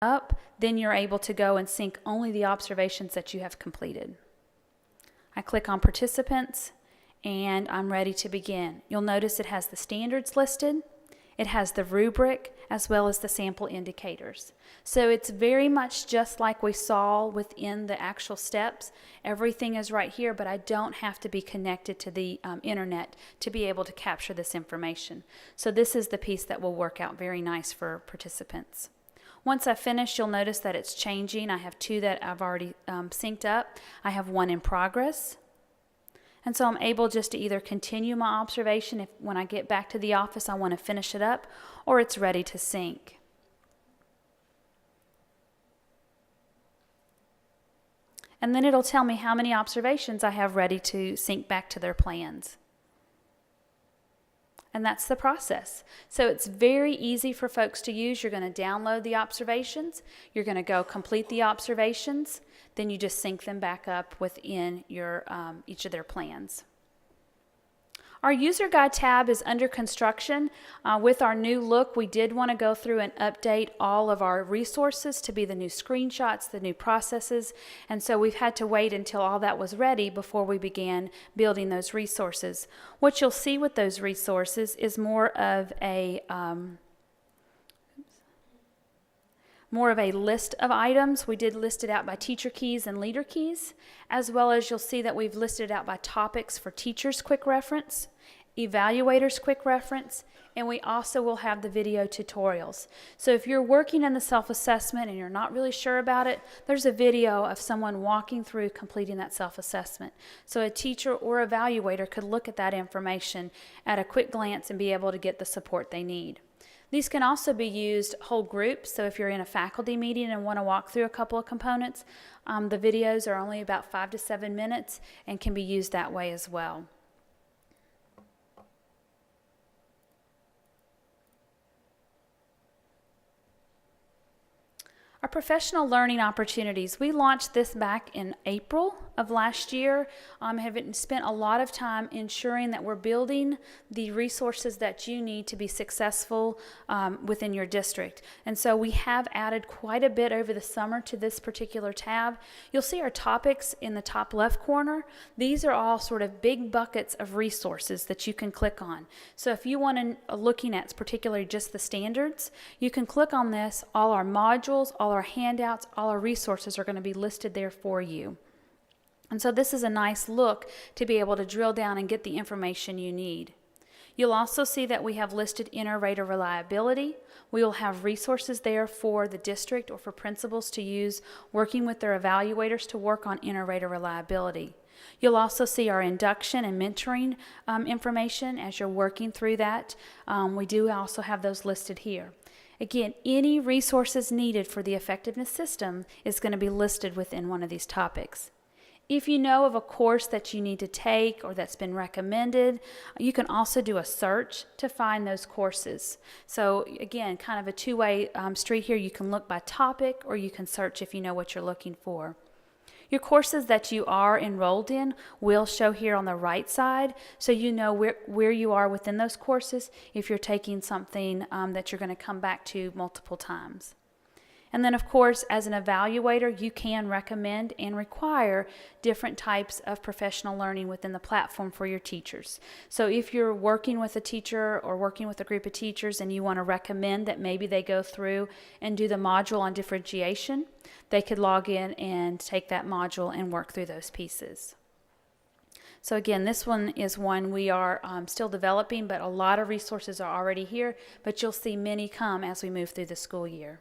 up, then you're able to go and sync only the observations that you have completed. I click on participants and I'm ready to begin. You'll notice it has the standards listed, it has the rubric, as well as the sample indicators. So it's very much just like we saw within the actual steps. Everything is right here, but I don't have to be connected to the internet to be able to capture this information. So this is the piece that will work out very nice for participants. Once I finish, you'll notice that it's changing. I have two that I've already synced up. I have one in progress. And so I'm able just to either continue my observation if when I get back to the office I want to finish it up, or it's ready to sync. And then it'll tell me how many observations I have ready to sync back to their plans. And that's the process. So it's very easy for folks to use. You're going to download the observations. You're going to go complete the observations. Then you just sync them back up within your each of their plans. Our user guide tab is under construction. With our new look, we did want to go through and update all of our resources to be the new screenshots, the new processes, and so we've had to wait until all that was ready before we began building those resources. What you'll see with those resources is more of a list of items. We did list it out by teacher keys and leader keys, as well as you'll see that we've listed it out by topics for teachers' quick reference, evaluators' quick reference, and we also will have the video tutorials. So if you're working in the self-assessment and you're not really sure about it, there's a video of someone walking through completing that self-assessment. So a teacher or evaluator could look at that information at a quick glance and be able to get the support they need. These can also be used whole groups, so if you're in a faculty meeting and want to walk through a couple of components, the videos are only about 5 to 7 minutes and can be used that way as well. Our professional learning opportunities, we launched this back in April of last year. Have spent a lot of time ensuring that we're building the resources that you need to be successful within your district. And so we have added quite a bit over the summer to this particular tab. You'll see our topics in the top left corner. These are all sort of big buckets of resources that you can click on. So if you want to looking at particularly just the standards, you can click on this. All our modules, all our handouts, all our resources are going to be listed there for you. And so this is a nice look to be able to drill down and get the information you need. You'll also see that we have listed inter-rater reliability. We will have resources there for the district or for principals to use working with their evaluators to work on inter-rater reliability. You'll also see our induction and mentoring information as you're working through that. We do also have those listed here. Again, any resources needed for the effectiveness system is going to be listed within one of these topics. If you know of a course that you need to take or that's been recommended, you can also do a search to find those courses. So again, kind of a two-way street here. You can look by topic or you can search if you know what you're looking for. Your courses that you are enrolled in will show here on the right side, so you know where you are within those courses if you're taking something that you're going to come back to multiple times. And then, of course, as an evaluator, you can recommend and require different types of professional learning within the platform for your teachers. So if you're working with a teacher or working with a group of teachers and you want to recommend that maybe they go through and do the module on differentiation, they could log in and take that module and work through those pieces. So again, this one is one we are still developing, but a lot of resources are already here, but you'll see many come as we move through the school year.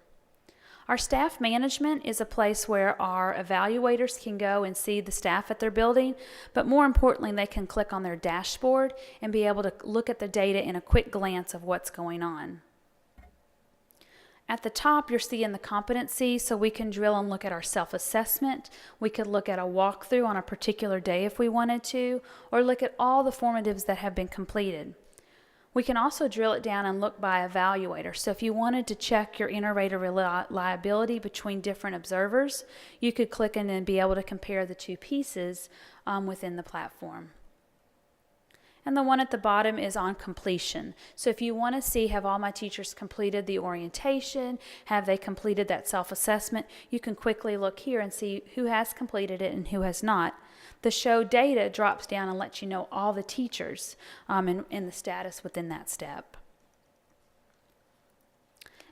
Our staff management is a place where our evaluators can go and see the staff at their building, but more importantly, they can click on their dashboard and be able to look at the data in a quick glance of what's going on. At the top, you're seeing the competency, so we can drill and look at our self-assessment. We could look at a walkthrough on a particular day if we wanted to, or look at all the formatives that have been completed. We can also drill it down and look by evaluator. So if you wanted to check your inter-rater reliability between different observers, you could click in and be able to compare the two pieces within the platform. And the one at the bottom is on completion. So if you want to see, have all my teachers completed the orientation, have they completed that self-assessment, you can quickly look here and see who has completed it and who has not. The show data drops down and lets you know all the teachers and the status within that step.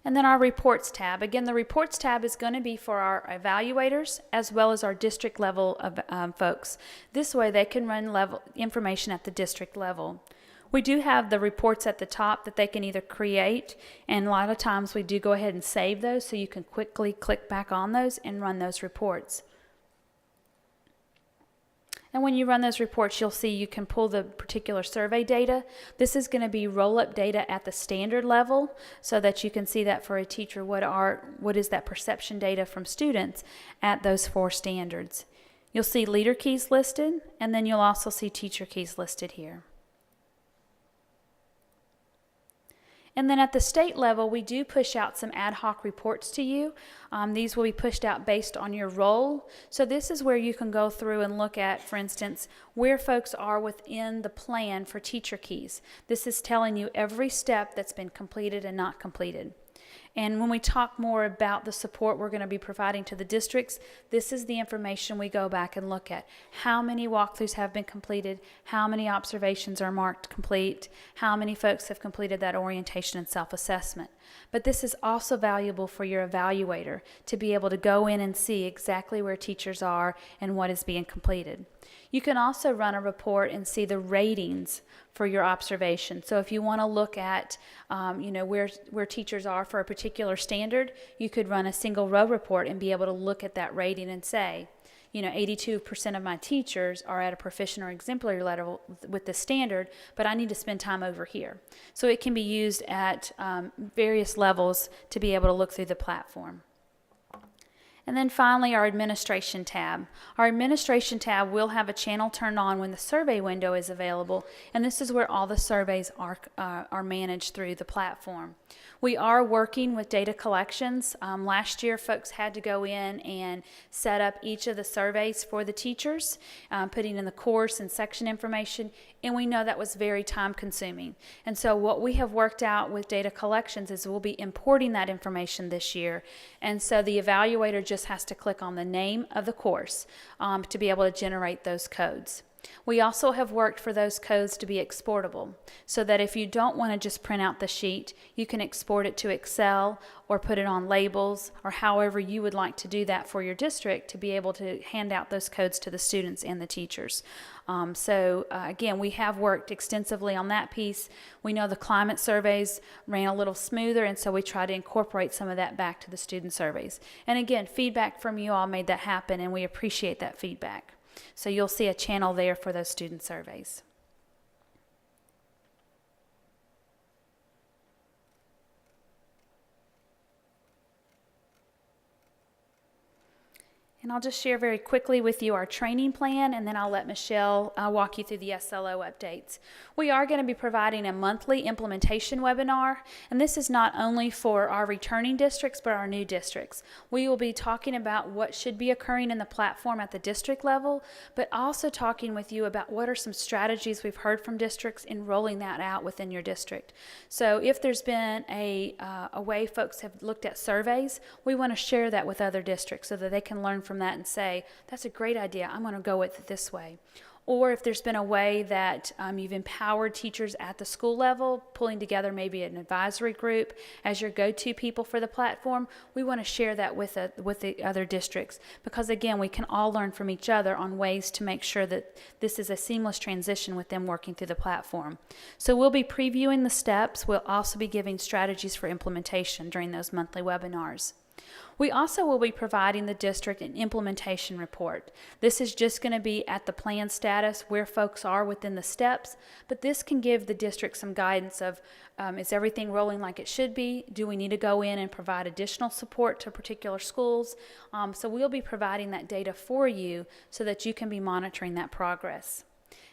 And then our reports tab. Again, the reports tab is going to be for our evaluators as well as our district level of folks. This way they can run information at the district level. We do have the reports at the top that they can either create, and a lot of times we do go ahead and save those so you can quickly click back on those and run those reports. And when you run those reports, you'll see you can pull the particular survey data. This is going to be roll-up data at the standard level so that you can see that for a teacher, what is that perception data from students at those 4 standards. You'll see leader keys listed, and then you'll also see teacher keys listed here. And then at the state level, we do push out some ad hoc reports to you. These will be pushed out based on your role. So this is where you can go through and look at, for instance, where folks are within the plan for teacher keys. This is telling you every step that's been completed and not completed. And when we talk more about the support we're going to be providing to the districts, this is the information we go back and look at. How many walkthroughs have been completed? How many observations are marked complete? How many folks have completed that orientation and self-assessment? But this is also valuable for your evaluator to be able to go in and see exactly where teachers are and what is being completed. You can also run a report and see the ratings for your observation. So if you want to look at where teachers are for a particular standard, you could run a single row report and be able to look at that rating and say, 82% of my teachers are at a proficient or exemplary level with the standard, but I need to spend time over here. So it can be used at various levels to be able to look through the platform. And then finally, our administration tab. Our administration tab will have a channel turned on when the survey window is available, and this is where all the surveys are managed through the platform. We are working with data collections. Last year, folks had to go in and set up each of the surveys for the teachers, putting in the course and section information, and we know that was very time consuming. And so what we have worked out with data collections is we'll be importing that information this year. And so the evaluator just has to click on the name of the course to be able to generate those codes. We also have worked for those codes to be exportable so that if you don't want to just print out the sheet, you can export it to Excel or put it on labels or however you would like to do that for your district to be able to hand out those codes to the students and the teachers. Again, we have worked extensively on that piece. We know the climate surveys ran a little smoother, and so we try to incorporate some of that back to the student surveys. And again, feedback from you all made that happen, and we appreciate that feedback. So you'll see a channel there for those student surveys. And I'll just share very quickly with you our training plan, and then I'll let Michelle walk you through the SLO updates. We are going to be providing a monthly implementation webinar, and this is not only for our returning districts, but our new districts. We will be talking about what should be occurring in the platform at the district level, but also talking with you about what are some strategies we've heard from districts in rolling that out within your district. So if there's been a way folks have looked at surveys, we want to share that with other districts so that they can learn from that and say, that's a great idea, I'm going to go with it this way. Or if there's been a way that you've empowered teachers at the school level, pulling together maybe an advisory group as your go-to people for the platform, we want to share that with the other districts because, again, we can all learn from each other on ways to make sure that this is a seamless transition with them working through the platform. So we'll be previewing the steps. We'll also be giving strategies for implementation during those monthly webinars. We also will be providing the district an implementation report. This is just going to be at the plan status where folks are within the steps, but this can give the district some guidance of is everything rolling like it should be? Do we need to go in and provide additional support to particular schools? So we'll be providing that data for you so that you can be monitoring that progress.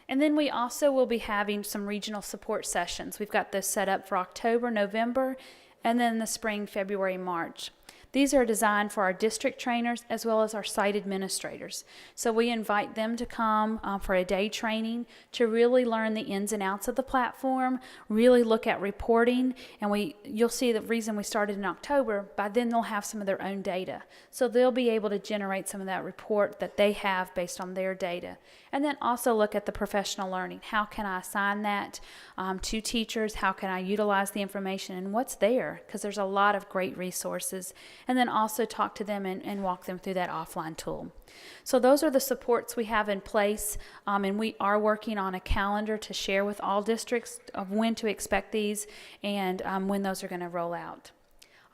And then we also will be having some regional support sessions. We've got those set up for October, November, and then the spring, February, March. These are designed for our district trainers as well as our site administrators. So we invite them to come for a day training to really learn the ins and outs of the platform, really look at reporting, and you'll see the reason we started in October, by then they'll have some of their own data. So they'll be able to generate some of that report that they have based on their data. And then also look at the professional learning. How can I assign that to teachers? How can I utilize the information and what's there? Because there's a lot of great resources. And then also talk to them and walk them through that offline tool. So those are the supports we have in place, and we are working on a calendar to share with all districts of when to expect these and when those are going to roll out.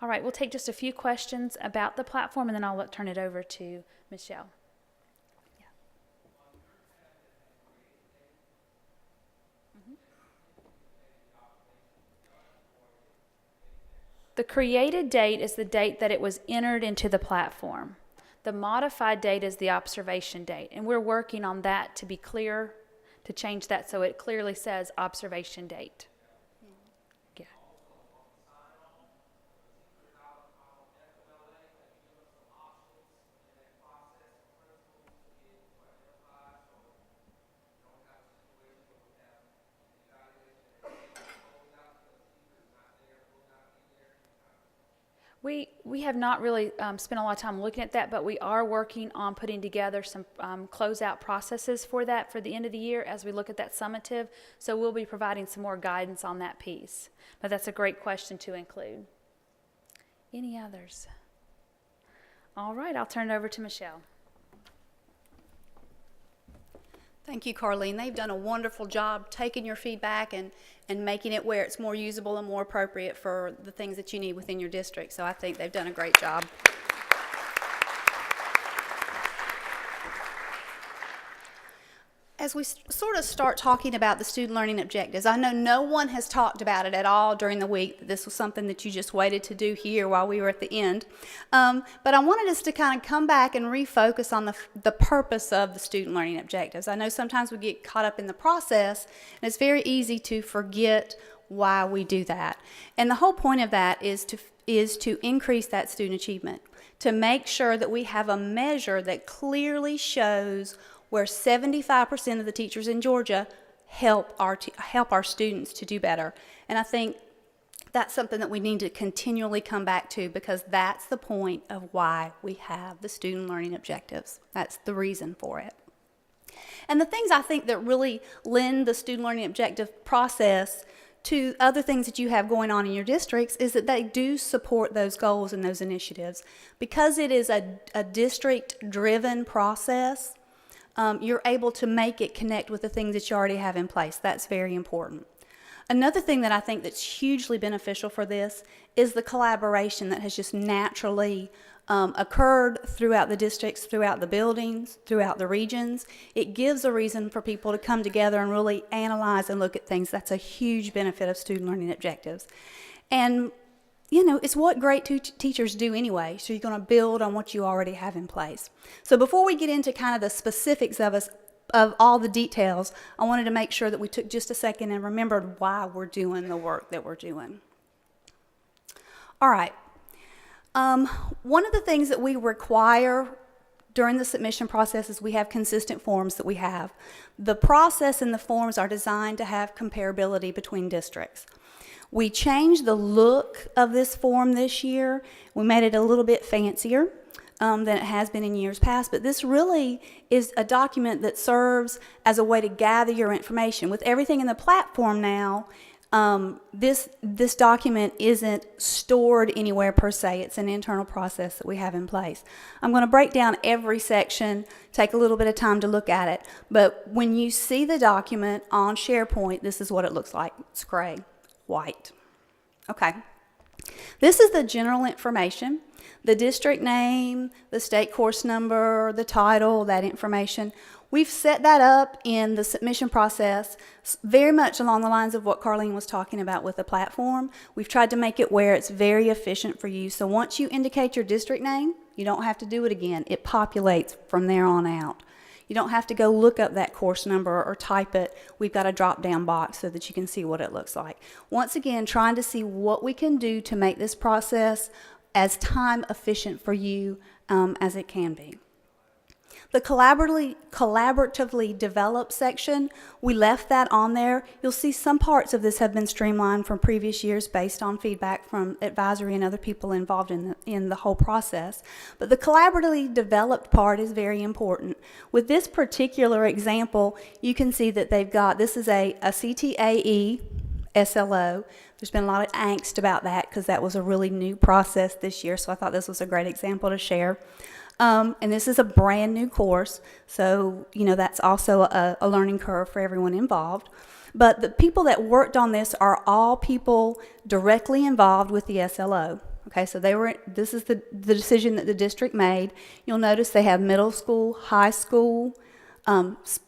All right, we'll take just a few questions about the platform, and then I'll turn it over to Michelle. The created date is the date that it was entered into the platform. The modified date is the observation date, and we're working on that to be clear, to change that so it clearly says observation date. Yeah. We have not really spent a lot of time looking at that, but we are working on putting together some closeout processes for that for the end of the year as we look at that summative. So we'll be providing some more guidance on that piece. But that's a great question to include. Any others? All right, I'll turn it over to Michelle. Thank you, Carlene. They've done a wonderful job taking your feedback and making it where it's more usable and more appropriate for the things that you need within your district. So I think they've done a great job. As we sort of start talking about the student learning objectives, I know no one has talked about it at all during the week. This was something that you just waited to do here while we were at the end. But I wanted us to kind of come back and refocus on the purpose of the student learning objectives. I know sometimes we get caught up in the process, and it's very easy to forget why we do that. And the whole point of that is to increase that student achievement, to make sure that we have a measure that clearly shows where 75% of the teachers in Georgia help our students to do better. And I think that's something that we need to continually come back to, because that's the point of why we have the student learning objectives. That's the reason for it. And the things I think that really lend the student learning objective process to other things that you have going on in your districts is that they do support those goals and those initiatives. Because it is a district-driven process, you're able to make it connect with the things that you already have in place. That's very important. Another thing that I think that's hugely beneficial for this is the collaboration that has just naturally occurred throughout the districts, throughout the buildings, throughout the regions. It gives a reason for people to come together and really analyze and look at things. That's a huge benefit of student learning objectives. And you know, it's what great teachers do anyway, so you're going to build on what you already have in place. So before we get into kind of the specifics of all the details, I wanted to make sure that we took just a second and remembered why we're doing the work that we're doing. All right. One of the things that we require during the submission process is we have consistent forms that we have. The process and the forms are designed to have comparability between districts. We changed the look of this form this year. We made it a little bit fancier than it has been in years past, but this really is a document that serves as a way to gather your information. With everything in the platform now, this document isn't stored anywhere per se. It's an internal process that we have in place. I'm going to break down every section, take a little bit of time to look at it, but when you see the document on SharePoint, this is what it looks like. It's gray. White. Okay. This is the general information, the district name, the state course number, the title, that information. We've set that up in the submission process very much along the lines of what Carlene was talking about with the platform. We've tried to make it where it's very efficient for you. So once you indicate your district name, you don't have to do it again. It populates from there on out. You don't have to go look up that course number or type it. We've got a drop-down box so that you can see what it looks like. Once again, trying to see what we can do to make this process as time efficient for you as it can be. The collaboratively developed section, we left that on there. You'll see some parts of this have been streamlined from previous years based on feedback from advisory and other people involved in the whole process. But the collaboratively developed part is very important. With this particular example, you can see that they've got, this is a CTAE SLO. There's been a lot of angst about that because that was a really new process this year, so I thought this was a great example to share. And this is a brand new course, so that's also a learning curve for everyone involved. But the people that worked on this are all people directly involved with the SLO. Okay, so this is the decision that the district made. You'll notice they have middle school, high school,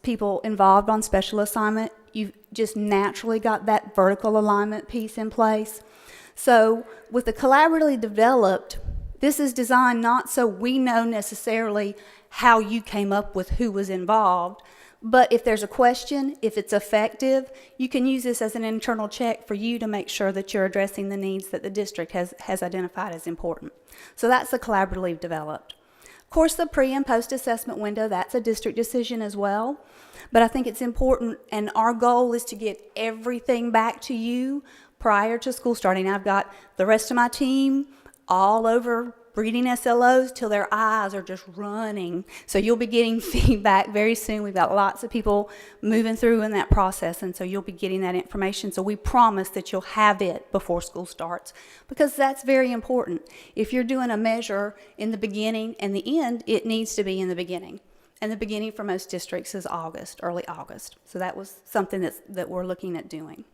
people involved on special assignment. You've just naturally got that vertical alignment piece in place. So with the collaboratively developed, this is designed not so we know necessarily how you came up with who was involved, but if there's a question, if it's effective, you can use this as an internal check for you to make sure that you're addressing the needs that the district has identified as important. So that's the collaboratively developed. Of course, the pre and post assessment window, that's a district decision as well, but I think it's important, and our goal is to get everything back to you prior to school starting. I've got the rest of my team all over reading SLOs till their eyes are just running. So you'll be getting feedback very soon. We've got lots of people moving through in that process, and so you'll be getting that information. So we promise that you'll have it before school starts, because that's very important. If you're doing a measure in the beginning and the end, it needs to be in the beginning. And the beginning for most districts is August, early August. So that was something that we're looking at doing.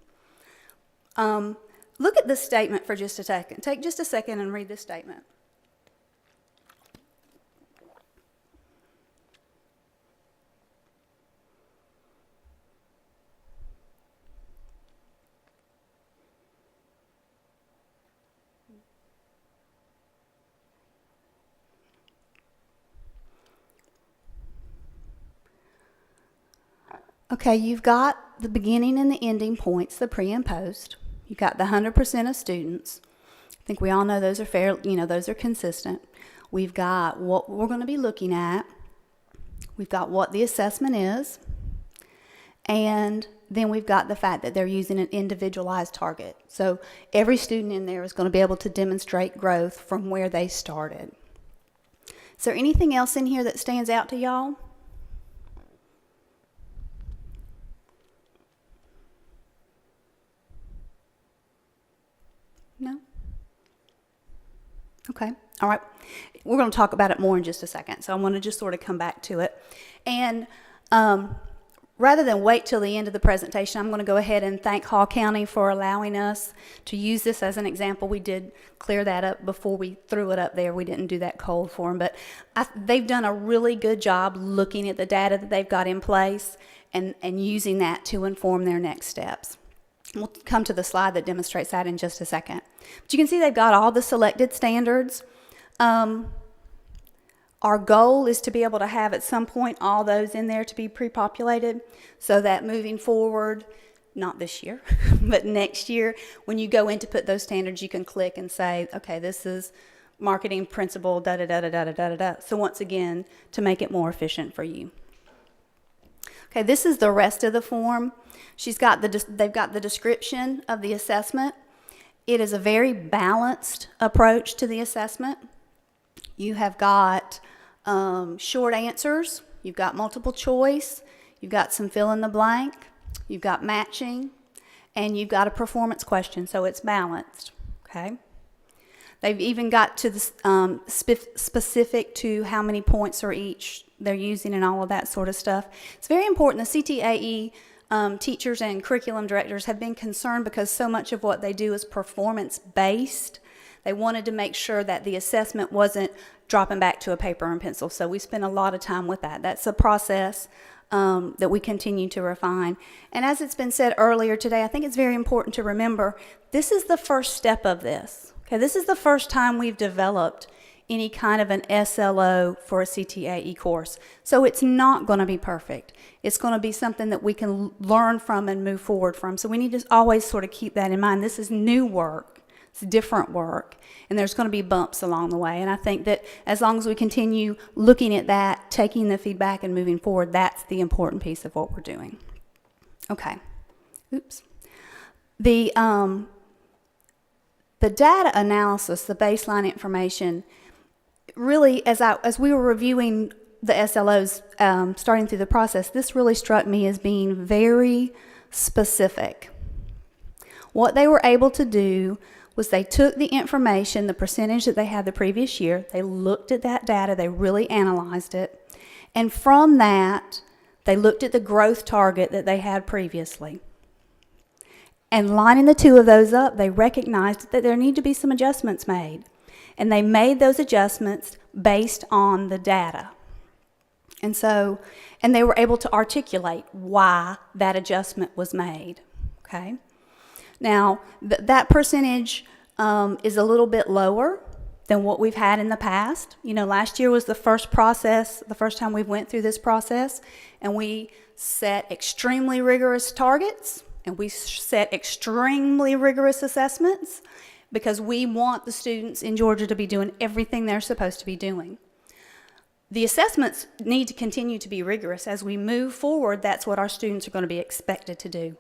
Look at this statement for just a second. Take just a second and read this statement. Okay, you've got the beginning and the ending points, the pre and post. You've got the 100% of students. I think we all know those are fair, those are consistent. We've got what we're going to be looking at. We've got what the assessment is. And then we've got the fact that they're using an individualized target. So every student in there is going to be able to demonstrate growth from where they started. Is there anything else in here that stands out to y'all? No? Okay. All right. We're going to talk about it more in just a second, so I want to just sort of come back to it. And rather than wait till the end of the presentation, I'm going to go ahead and thank Hall County for allowing us to use this as an example. We did clear that up before we threw it up there. We didn't do that cold for them, but they've done a really good job looking at the data that they've got in place and using that to inform their next steps. We'll come to the slide that demonstrates that in just a second. But you can see they've got all the selected standards. Our goal is to be able to have at some point all those in there to be pre-populated, so that moving forward, not this year, but next year, when you go in to put those standards, you can click and say, okay, this is marketing principle, da-da-da-da-da-da-da-da. So once again, to make it more efficient for you. Okay, this is the rest of the form. They've got the description of the assessment. It is a very balanced approach to the assessment. You have got short answers, you've got multiple choice, you've got some fill in the blank, you've got matching, and you've got a performance question, so it's balanced, okay? They've even got to the specific to how many points are each they're using and all of that sort of stuff. It's very important. The CTAE teachers and curriculum directors have been concerned because so much of what they do is performance-based. They wanted to make sure that the assessment wasn't dropping back to a paper and pencil, so we spend a lot of time with that. That's a process that we continue to refine. And as it's been said earlier today, I think it's very important to remember this is the first step of this. Okay, this is the first time we've developed any kind of an SLO for a CTAE course. So it's not going to be perfect. It's going to be something that we can learn from and move forward from. So we need to always sort of keep that in mind. This is new work. It's different work, and there's going to be bumps along the way. And I think that as long as we continue looking at that, taking the feedback and moving forward, that's the important piece of what we're doing. Okay. Oops. The data analysis, the baseline information, really, as we were reviewing the SLOs, starting through the process, this really struck me as being very specific. What they were able to do was they took the information, the percentage that they had the previous year, they looked at that data, they really analyzed it, and from that, they looked at the growth target that they had previously. And lining the two of those up, they recognized that there need to be some adjustments made. And they made those adjustments based on the data. And they were able to articulate why that adjustment was made, okay? Now, that percentage is a little bit lower than what we've had in the past. You know, last year was the first time we went through this process, and we set extremely rigorous targets, and we set extremely rigorous assessments because we want the students in Georgia to be doing everything they're supposed to be doing. The assessments need to continue to be rigorous. As we move forward, that's what our students are going to be expected to do.